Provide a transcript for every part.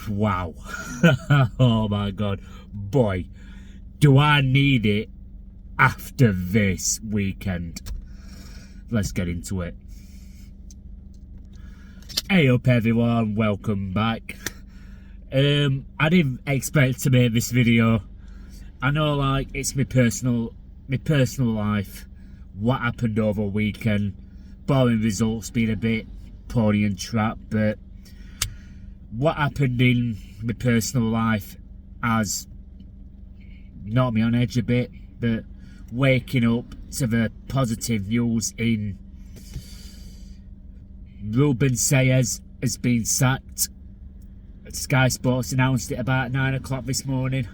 Wow. Oh my god. Boy, do I need it after this weekend. Let's get into it. Hey up everyone, welcome back. I didn't expect to make this video. I know, like, it's my personal life, what happened over weekend, boring results, being a bit pony and trap, but what happened in my personal life has knocked me on edge a bit. But waking up to the positive news in Ruben has been sacked. Sky Sports announced it about 9 o'clock this morning,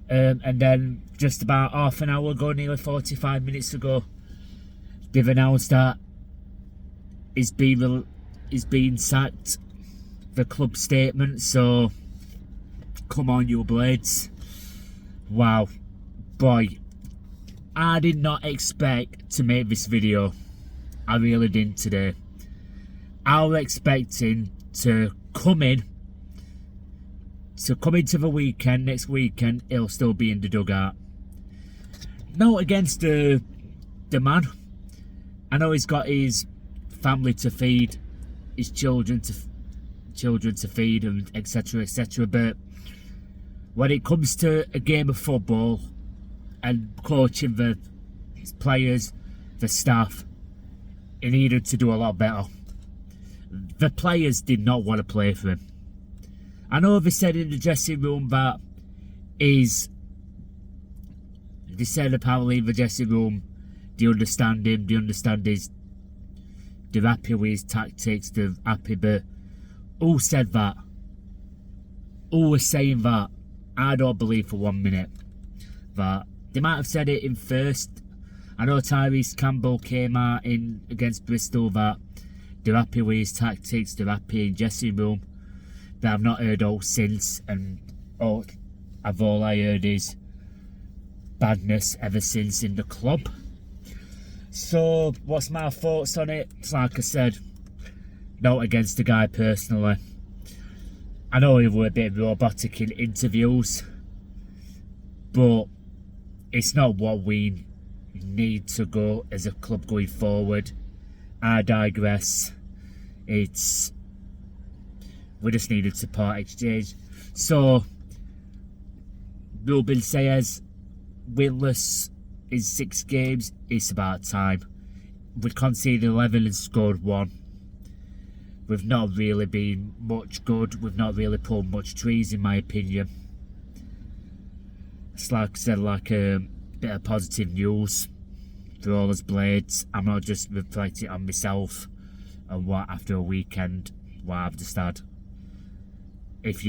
and then just about half an hour ago, nearly 45 minutes ago, they've announced that he's been sacked. The club statement. So come on, you Blades. Wow, boy, I did not expect to make this video. I really didn't today. I was expecting to come into the weekend. Next weekend he'll still be in the dugout. No, against the man. I know he's got his family to feed, his children to feed, and etc, but when it comes to a game of football and coaching the players, the staff, he needed to do a lot better. The players did not want to play for him. I know they said in the dressing room that they said apparently in the dressing room they understand him, they're happy with his tactics, they're happy, but who said that? Who was saying that? I don't believe for 1 minute that. They might have said it in first. I know Tyrese Campbell came out in against Bristol that they're happy with his tactics, they're happy in dressing room. But I've not heard all since, and all I heard is badness ever since in the club. So what's my thoughts on it? It's like I said, not against the guy personally. I know he was a bit robotic in interviews, but it's not what we need to go as a club going forward. I digress. We just needed to part exchange. So Ruben says winless in 6 games. It's about time. We conceded 11 and scored 1. We've not really been much good. We've not really pulled much trees, in my opinion. It's like I said, like a bit of positive news for all us Blades. I'm not just reflecting on myself and what after a weekend, what I've just had. If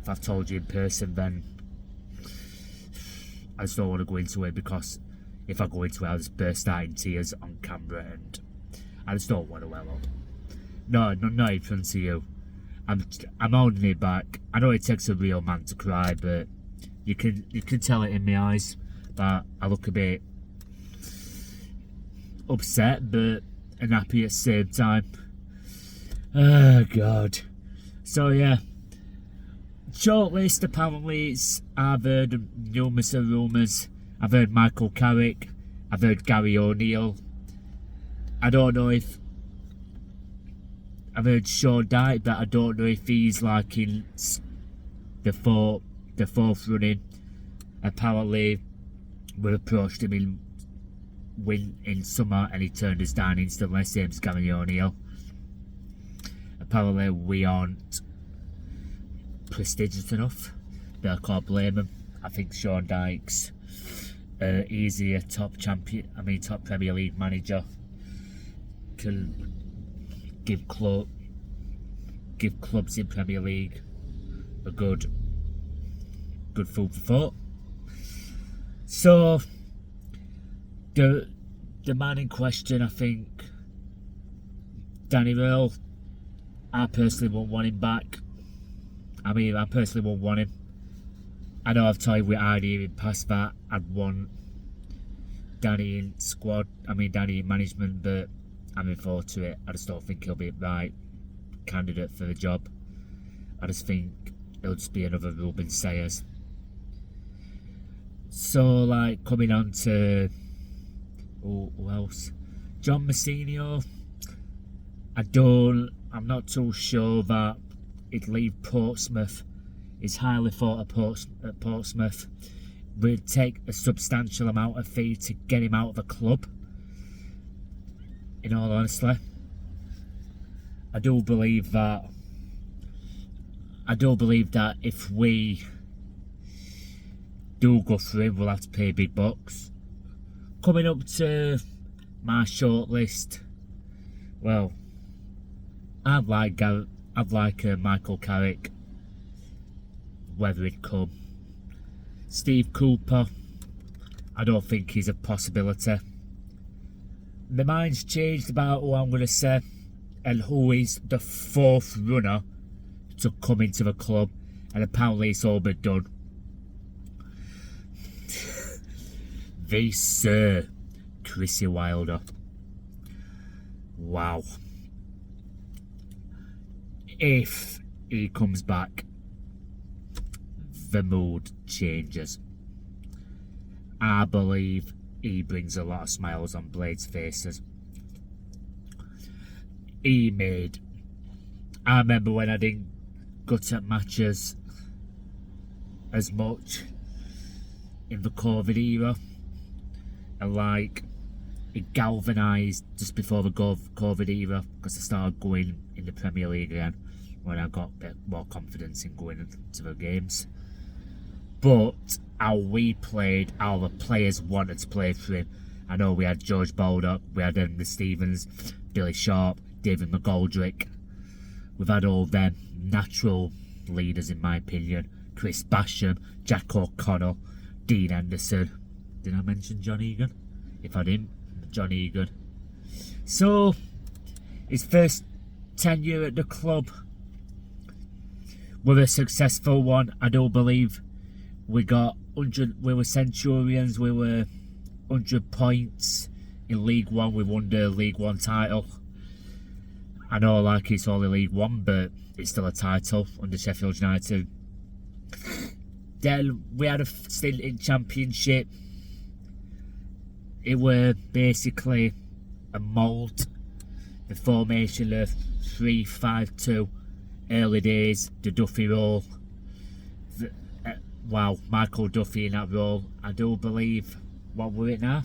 I've told you in person, then I just don't want to go into it, because if I go into it, I'll just burst out in tears on camera, and I just don't want to well up. No, not in front of you. I'm holding it back. I know it takes a real man to cry, but you can tell it in my eyes that I look a bit upset, but and happy at the same time. Oh God. So yeah, shortlist apparently I've heard numerous rumours. I've heard Michael Carrick. I've heard Gary O'Neill. I don't know if I've heard Sean Dyche, but I don't know if he's like in the fourth running. Apparently, we approached him in summer and he turned us down instantly. Same as Gary O'Neill. Apparently, we aren't prestigious enough, but I can't blame him. I think Sean Dyche's easier top Premier League manager. Can give clubs in Premier League a good food for thought. So the man in question, I think Danny Earl, I personally won't want him back. I personally won't want him. I know I've toyed with idea in past that I'd want Danny in squad, Danny in management, but I'm in forward to it. I just don't think he'll be the right candidate for the job. I just think it'll just be another Ruben Sayers. So, like, coming on to who else? John Messinio. I'm not too sure that he'd leave Portsmouth. He's highly thought at Portsmouth. We'd take a substantial amount of fee to get him out of a club. In all honesty, I do believe that if we do go through him, we'll have to pay big bucks. Coming up to my shortlist, well, I'd like Michael Carrick, whether he'd come. Steve Cooper, I don't think he's a possibility. My mind's changed about who I'm going to say and who is the fourth runner to come into the club, and apparently it's all but done. The Sir Chrissy Wilder. Wow. If he comes back, the mood changes. I believe he brings a lot of smiles on Blade's faces. I remember when I didn't go to matches as much in the COVID era, and like it galvanised just before the COVID era, because I started going in the Premier League again when I got a bit more confidence in going into the games. But how we played, how the players wanted to play for him. I know we had George Baldock, we had Henry Stevens, Billy Sharp, David McGoldrick. We've had all them natural leaders, in my opinion. Chris Basham, Jack O'Connell, Dean Anderson. Did I mention John Egan? If I didn't, John Egan. So, his first tenure at the club was a successful one. I do believe we got 100, we were Centurions, we were 100 points in League One, we won the League One title. I know like it's only League One, but it's still a title under Sheffield United. Then we had a stint in Championship. It were basically a mould, the formation of 3-5-2, early days, the Duffy role. Wow, Michael Duffy in that role. I do believe, what were it now?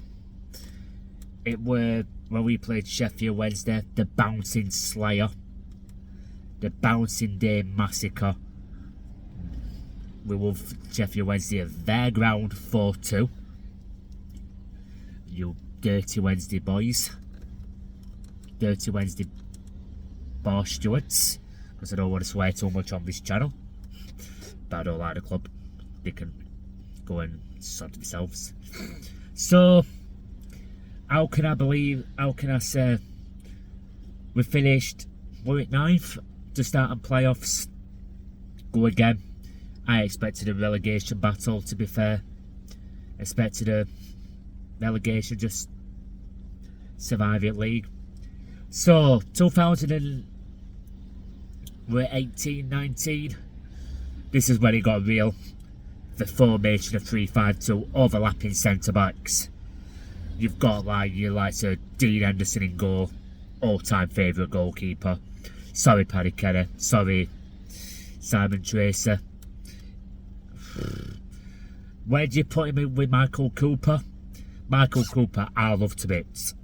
It were, when we played Sheffield Wednesday, the Bouncing Slayer, the Bouncing Day Massacre. We won Sheffield Wednesday at their ground 4-2. You dirty Wednesday boys. Dirty Wednesday bar stewards. Because I don't want to swear too much on this channel. But I don't like the club. They can go and sort themselves. So, how can I say we finished, we're at 9th to start on playoffs. Go again. I expected a relegation battle, to be fair. Expected a relegation, just surviving league. So, 18-19. This is when it got real. The formation of 3-5-2, overlapping centre-backs. You've got like your likes of Dean Henderson in goal, all-time favourite goalkeeper. Sorry Paddy Kenny, sorry Simon Tracer. Where do you put him in with Michael Cooper? Michael Cooper, I love to bits.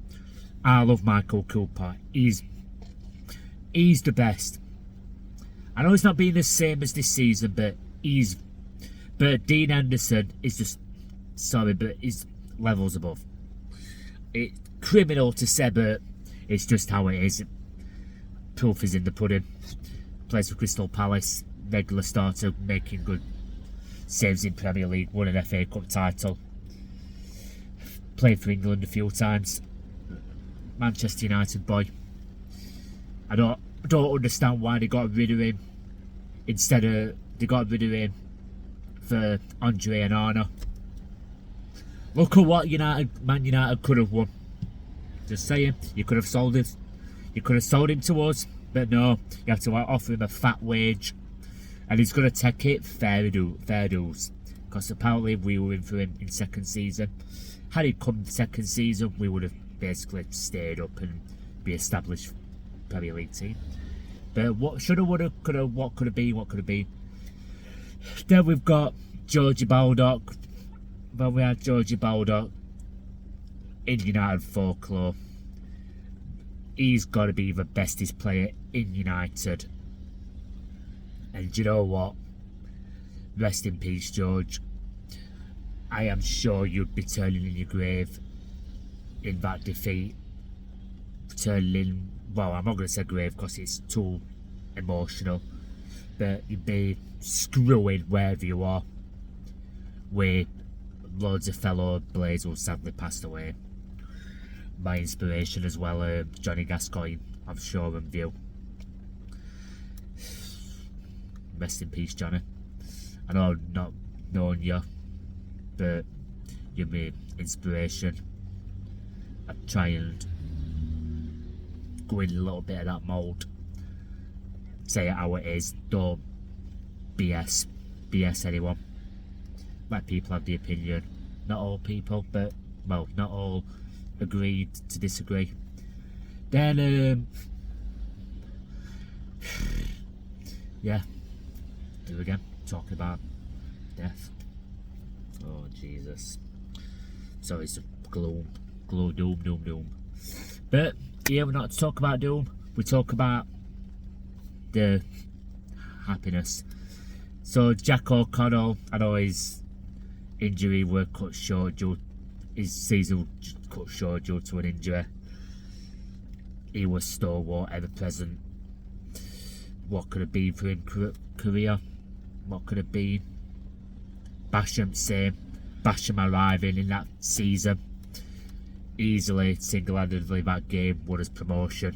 I love Michael Cooper. He's the best. I know it's not been the same as this season, but Dean Anderson is just, sorry, but he's levels above. It's criminal to say, but it's just how it is. Proof is in the pudding. Plays for Crystal Palace, regular starter, making good saves in Premier League, won an FA Cup title. Played for England a few times. Manchester United boy. I don't understand why they got rid of him. Instead of, they got rid of him for Andre Ownnnnn. Look at what Man United could have won. Just saying, you could have sold him. You could have sold him to us, but no, you have to offer him a fat wage. and he's going to take it, fair dues. Because apparently we were in for him in second season. Had he come second season, we would have basically stayed up and be established Premier League team. But what shoulda, woulda, coulda, what could have been. Then we've got Georgie Baldock. When we had Georgie Baldock in United folklore, he's got to be the bestest player in United. And do you know what? Rest in peace, George. I am sure you'd be turning in your grave in that defeat. Turning in, well, I'm not going to say grave because it's too emotional, but you'd be screwing wherever you are with loads of fellow Blades who sadly passed away. My inspiration as well, Johnny Gascoigne, I'm sure, and View. Rest in peace, Johnny. I know I've not known you, but you're my inspiration. I try and go in a little bit of that mould. Say it how it is. Don't BS anyone. Let people have the opinion. Not all people, but, well, not all agreed to disagree. Then, yeah, do it again. Talking about death. Oh, Jesus. Sorry, it's gloom, doom. But here we're not to talk about doom. We talk about the happiness. So Jack O'Connell, I know his injury were cut short his season cut short due to an injury. He was stalwart, ever present. What could have been for him career? What could have been? Basham, same. Basham arriving in that season. Easily, single-handedly, that game won us promotion.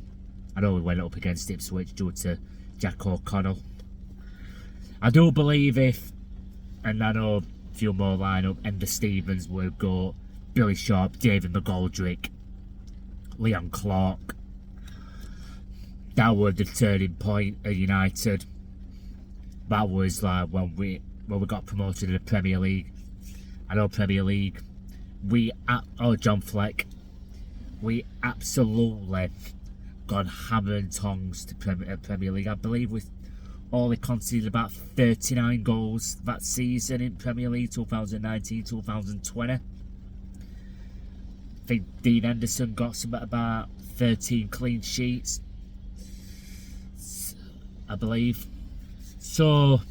I know we went up against Ipswich due to Jack O'Connell. I do believe and I know a few more line up, Ender Stevens will go, Billy Sharp, David McGoldrick, Leon Clark. That was the turning point at United. That was like when we got promoted in the Premier League. I know Premier League. John Fleck. We absolutely got hammer and tongs to Premier League. I believe we only conceded about 39 goals that season in Premier League 2019-2020. I think Dean Henderson got something about 13 clean sheets, I believe. So,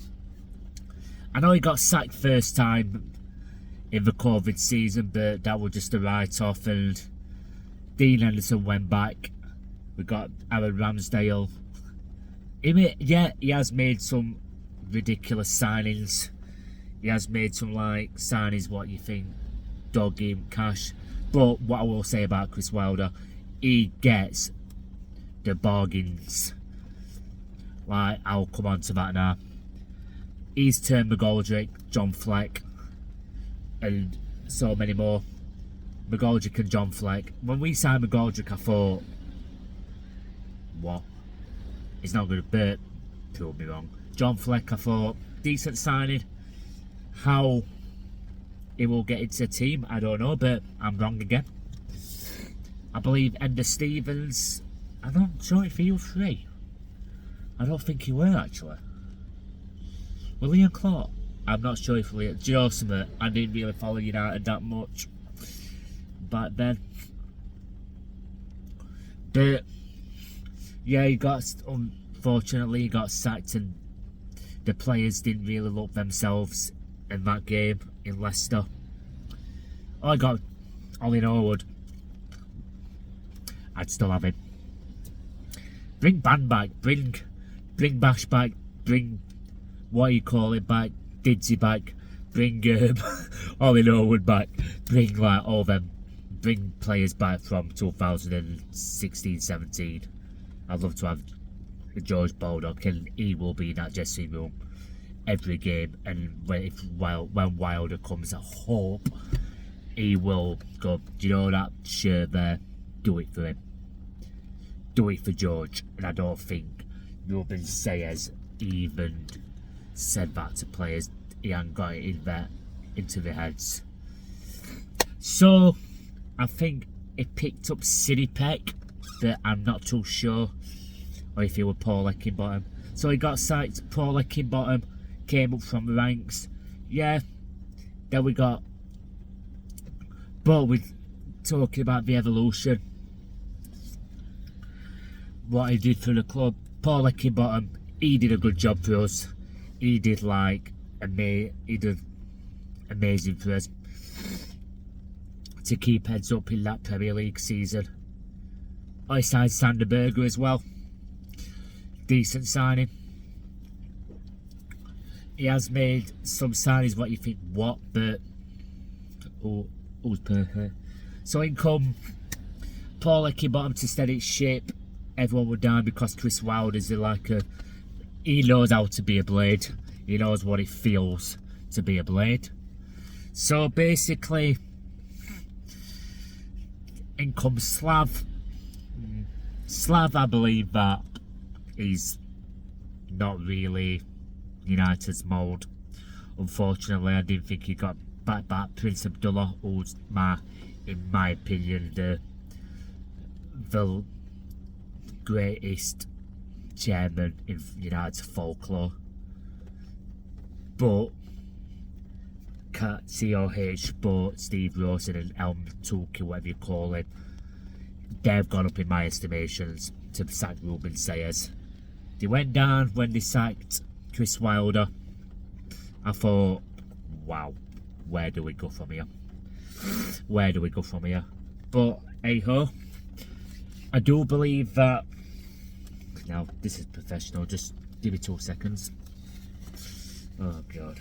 I know he got sacked first time in the COVID season, but that was just a write-off, and Dean Henderson went back. We got Aaron Ramsdale. He has made some ridiculous signings. He has made some signings what you think, dog game cash. But what I will say about Chris Wilder, he gets the bargains. I'll come on to that now. He's turned McGoldrick, John Fleck, and so many more. McGoldrick and John Fleck. When we signed McGoldrick, I thought, what? He's not going to bet. Prove me wrong. John Fleck, I thought, decent signing. How he will get into the team, I don't know, but I'm wrong again. I believe Ender Stevens, I'm not sure if he was free. I don't think he were, actually. Well, Leon Clark, I'm not sure if Leon... Do you know something? I didn't really follow United that much back then. But yeah, unfortunately, he got sacked, and the players didn't really look themselves in that game in Leicester. I got Ollie Norwood. I'd still have him. Bring Ban back, bring Bash back, bring what you call it back, Didsy back, bring Ollie Norwood back, bring all them, bring players back from 2016-17. I'd love to have George Baldock, and he will be in that dressing room every game. And when Wilder comes, I hope he will go, do you know that shirt there? Do it for him. Do it for George. And I don't think Ruben Sayers even said that to players. He hadn't got it into their heads. So I think he picked up Sidipeck, but I'm not too sure, or if he were Paul Eckingbottom. So he got sacked. Paul Eckingbottom came up from the ranks. Yeah. Then we got, but we're talking about the evolution. What he did for the club. Paul Eckingbottom, he did a good job for us. He did amazing for us to keep heads up in that Premier League season. I signed Sander Berger as well. Decent signing. He has made some signings what you think, what, but who's perfect. So in come Paul Eckingbottom to steady ship. Everyone were down because Chris Wilder's he knows how to be a blade. He knows what it feels to be a blade. So basically, in comes Slav. Slav, I believe that he's not really United's mould. Unfortunately, I didn't think he got back Prince Abdullah, who's in my opinion, the greatest chairman in United's folklore. But COH Sport, Steve Rawson and Elm Tulki, whatever you call him, they've gone up in my estimations to sack Ruben Sayers. They went down when they sacked Chris Wilder. I thought, wow, where do we go from here? Where do we go from here? But hey ho, I do believe that. Now this is professional. Just give me 2 seconds. Oh god.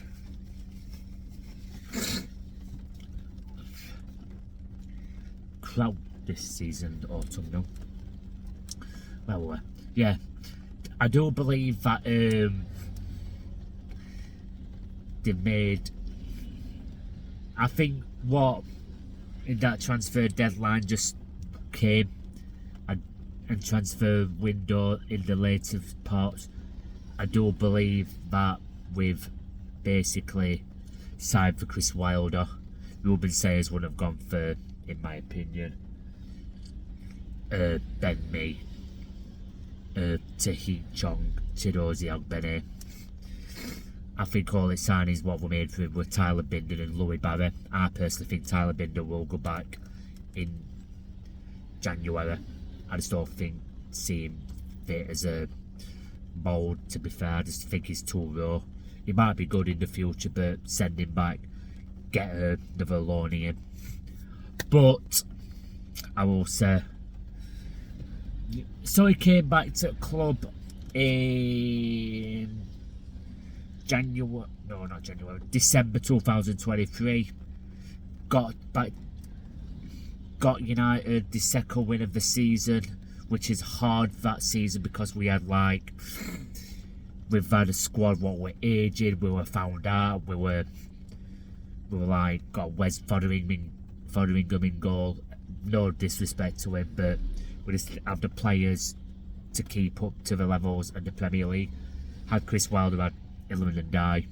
Crowd this season, autumnal. Well, yeah, I do believe that they've made. I think what in that transfer deadline just came and transfer window in the later parts. I do believe that we've basically signed for Chris Wilder. Ruben Sayers wouldn't have gone for, in my opinion, Ben Mee, Tahit Chong, Chidozie Agbene. I think all his signings what were made for him were Tyler Binder and Louis Barry. I personally think Tyler Binder will go back in January. I just don't see him fit as a mould, to be fair. I just think he's too raw. He might be good in the future, but send him back, get another loanee in. But I will say, so he came back to the club in December 2023. Got United the second win of the season, which is hard that season because we've had a squad what we're aging, we were found out, we were got Wes Fotheringham in goal. No disrespect to him, but we just have the players to keep up to the levels in the Premier League. Had Chris Wilder, had Ilman and Dye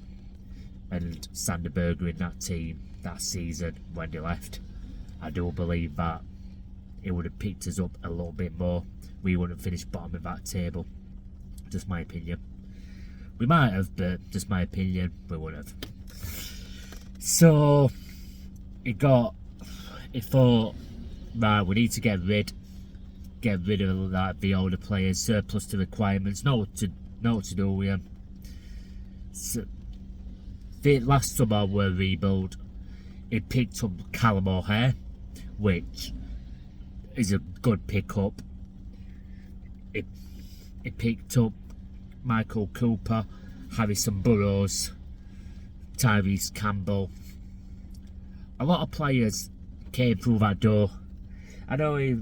and Sander Berger in that team that season when they left, I do believe that it would have picked us up a little bit more. We wouldn't have finished bottom of that table. Just my opinion. We might have, but just my opinion, we would have. So he thought, right, we need to get rid of the older players, surplus to requirements, know what to do with them. So, the last summer were rebuild. He picked up Callum O'Hare, which is a good pickup. He picked up Michael Cooper, Harrison Burrows, Tyrese Campbell. A lot of players came through that door. I know he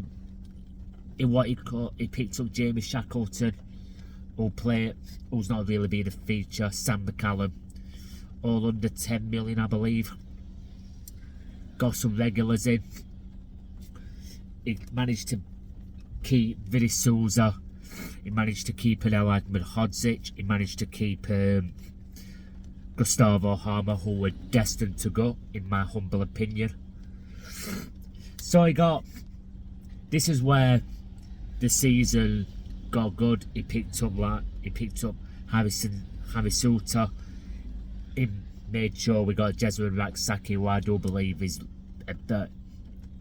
picked up Jamie Shackleton, who's not really been a feature, Sam McCallum, all under 10 million I believe. Got some regulars in. He managed to keep Vinny Souza. He managed to keep an Ahmed Hodzic. He managed to keep Gustavo Harmer, who were destined to go, in my humble opinion. So this is where the season got good. He picked up Harry Suter. He made sure we got Jesuit Raksaki, who I do believe is a bit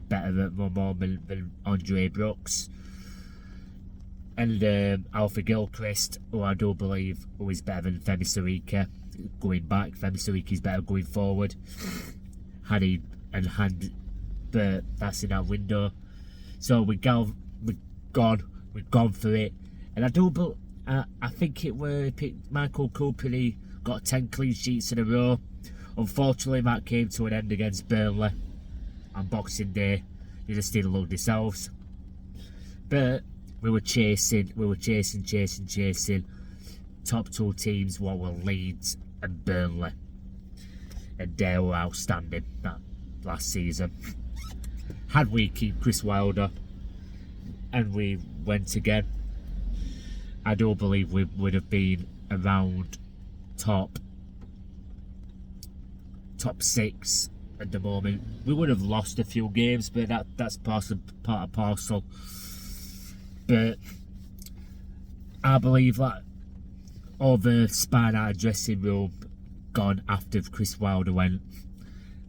better at the moment than Andre Brooks. And Alfie Gilchrist, who I do believe is better than Femi Sirika going back. Femi Sirika is better going forward. Harry and Hand, but that's in that window. So we've gone for it. And I think it were Michael Cooper. He got 10 clean sheets in a row. Unfortunately, that came to an end against Burnley on Boxing Day. They just didn't look themselves. But we were chasing. Top two teams, what were Leeds and Burnley. And they were outstanding that last season. Had we keep Chris Wilder and we went again, I do believe we would have been around top 6 at the moment. We would have lost a few games, but that's part and parcel. But I believe that all the span out of dressing room gone after Chris Wilder went,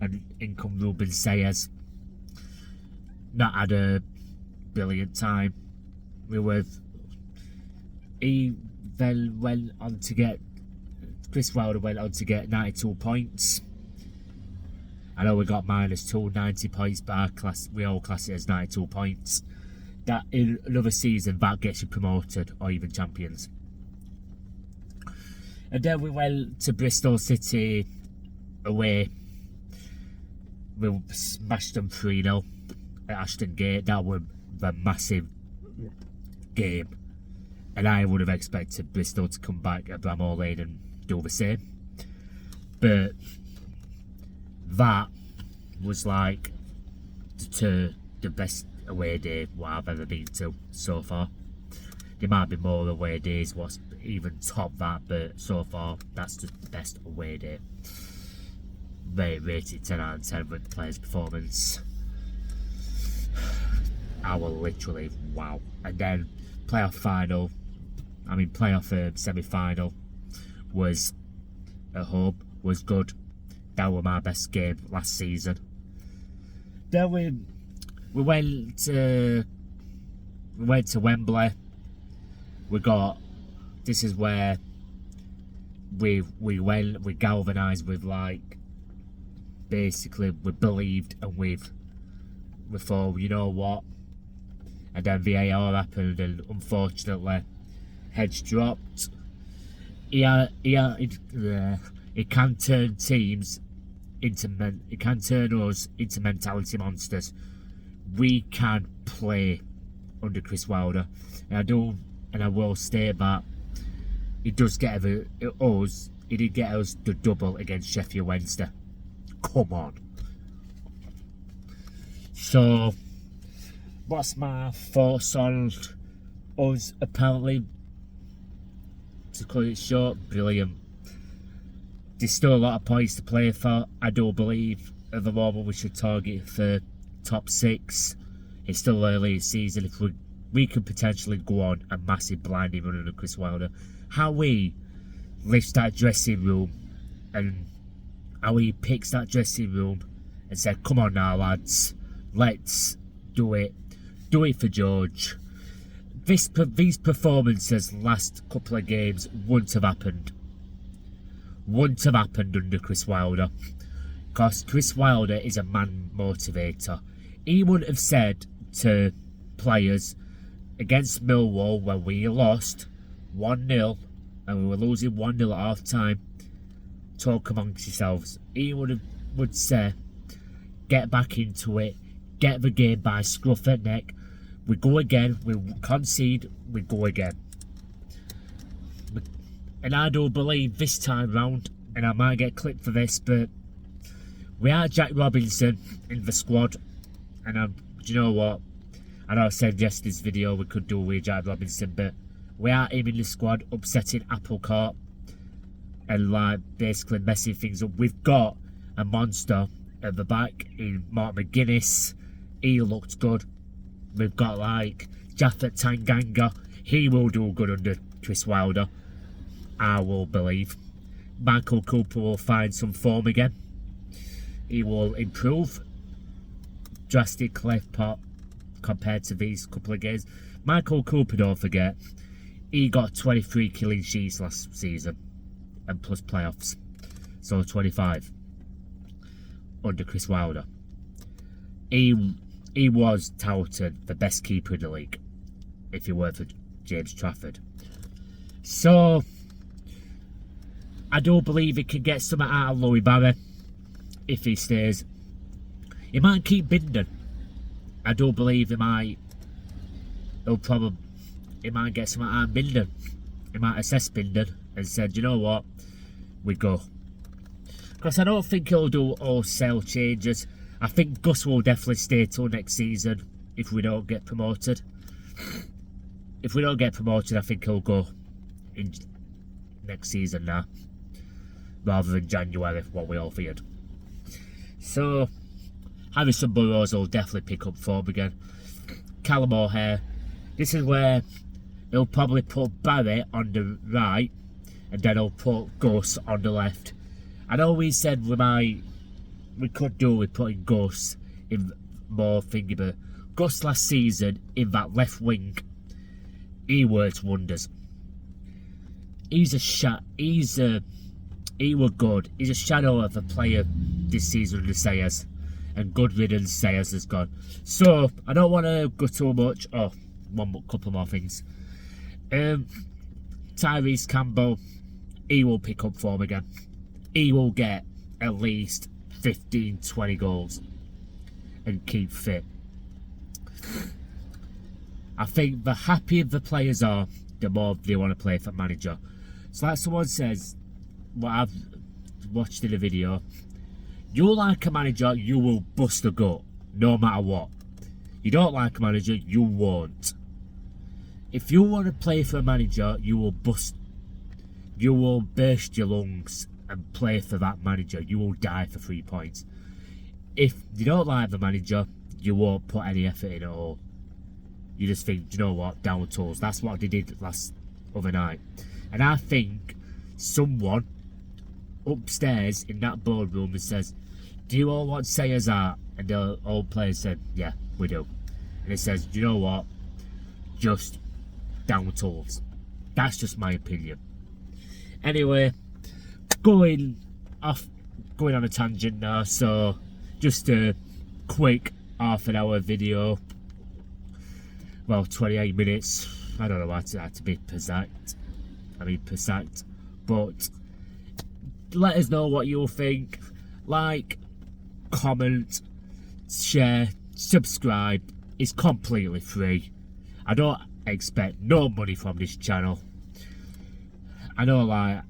and in come Ruben Sayers. Not had a brilliant time. He then went on to get, Chris Wilder went on to get 92 points. I know we got -2, 90 points, but we all class it as 92 points. That in another season, that gets you promoted or even champions. And then we went to Bristol City away. We smashed them 3-0 at Ashton Gate. That was a massive game. And I would have expected Bristol to come back at Bramall Lane and do the same. But that was like the best away day what I've ever been to so far. There might be more away days what's even top that, but so far that's the best away day. Rated 10 out of 10 with the players' performance. I was literally wow. And then playoff semi-final was at home, was good. That was my best game last season. Then we went to Wembley. This is where we galvanised with, like, basically we believed, and we thought, you know what. And then VAR happened, and unfortunately heads dropped. It can turn teams it can turn us into mentality monsters. We can play under Chris Wilder, and I will state that he did get us the double against Sheffield Wednesday. Come on. So what's my thoughts on us? Apparently, to cut it short, brilliant. There's still a lot of points to play for. I do believe at the moment we should target for top 6. It's still early in the season. If we could potentially go on a massive blinding run under Chris Wilder. How we lifts that dressing room, and how he picks that dressing room and said, come on now lads, let's do it. Do it for George. These performances last couple of games wouldn't have happened. Wouldn't have happened under Chris Wilder. Because Chris Wilder is a man motivator. He wouldn't have said to players against Millwall when we lost 1-0 and we were losing 1-0 at half time, talk amongst yourselves. He would say, get back into it, get the game by scruff at neck. We go again, we concede, we go again. And I do believe this time round, and I might get clipped for this, but we are Jack Robinson in the squad. And do you know what? I know I said yesterday's video we could do with Jack Robinson, but we are him in the squad, upsetting Applecourt. and like basically messing things up. We've got a monster at the back in Mark McGuinness. He looked good. We've got like Jaffet Tanganga. He will do good under Chris Wilder, I will believe. Michael Cooper will find some form again. He will improve drastically compared to these couple of games. Michael Cooper, don't forget, he got 23 killing sheets last season and plus playoffs, so 25 under Chris Wilder. He was touted the best keeper in the league if he weren't for James Trafford. So I do believe he can get something out of Louis Barry if he stays. He might keep Binden. I do believe he might get something out of Binden. He might assess Binden and said, you know what, we go. Because I don't think he'll do wholesale changes. I think Gus will definitely stay till next season if we don't get promoted. If we don't get promoted, I think he'll go in next season now, rather than January, what we all feared. So Harrison Burrows will definitely pick up form again. Callum O'Hare, this is where he'll probably put Barry on the right and then he'll put Gus on the left. I know we said we could do with putting Gus in more thingy, but Gus last season in that left wing, he worked wonders. He was good. He's a shadow of a player this season under Sayers, and good riddance Sayers has gone. So I don't want to go too much. Oh, couple more things. Tyrese Campbell, he will pick up form again. He will get at least 15-20 goals and keep fit. I think the happier the players are, the more they want to play for manager. So like someone says, what I've watched in a video, you like a manager, you will bust a gut no matter what. You don't like a manager, you won't. If you want to play for a manager, you will burst your lungs and play for that manager. You will die for 3 points. If you don't like the manager, you won't put any effort in at all. You just think, you know what, down tools. That's what they did last other night. And I think someone upstairs in that boardroom says, do you all want Sayers out? And the old players said, yeah, we do. And it says, do you know what, just down tools. That's just my opinion. Anyway, going on a tangent now, so just a quick half an hour video. Well, 28 minutes. I don't know why I had to be precise. But let us know what you think. Like, comment, share, subscribe. It's completely free. I don't expect no money from this channel. I know, like,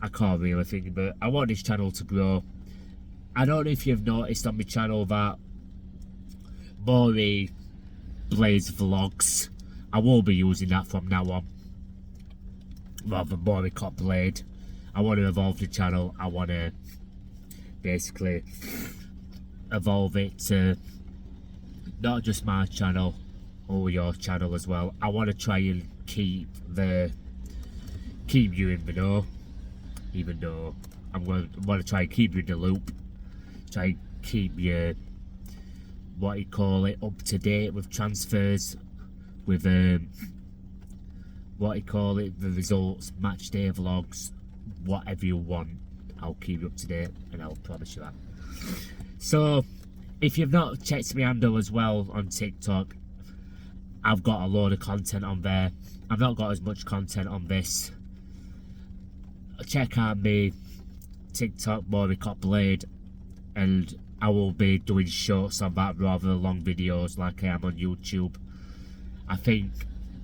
I can't really think, but I want this channel to grow. I don't know if you've noticed on my channel that Maury Blaze Vlogs, I will be using that from now on, rather than Maury Cop Blade. I want to evolve the channel. I want to basically evolve it to not just my channel or your channel as well. I want to try and keep you in the know, even though I want to try and keep you in the loop, try and keep you, what you call it, up to date with transfers, with what you call it, the results, match day vlogs, whatever you want. I'll keep you up to date, and I'll promise you that. So if you've not checked my handle as well on TikTok, I've got a load of content on there. I've not got as much content on this. Check out my TikTok, Maury Cop Blade, and I will be doing shorts on that rather than long videos like I am on YouTube. I think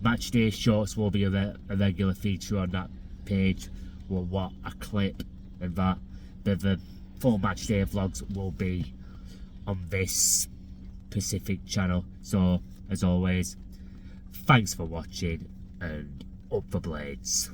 matchday shorts will be a regular feature on that page. Well, what a clip and that. But the full matchday vlogs will be on this specific channel. So, as always, thanks for watching and up the blades.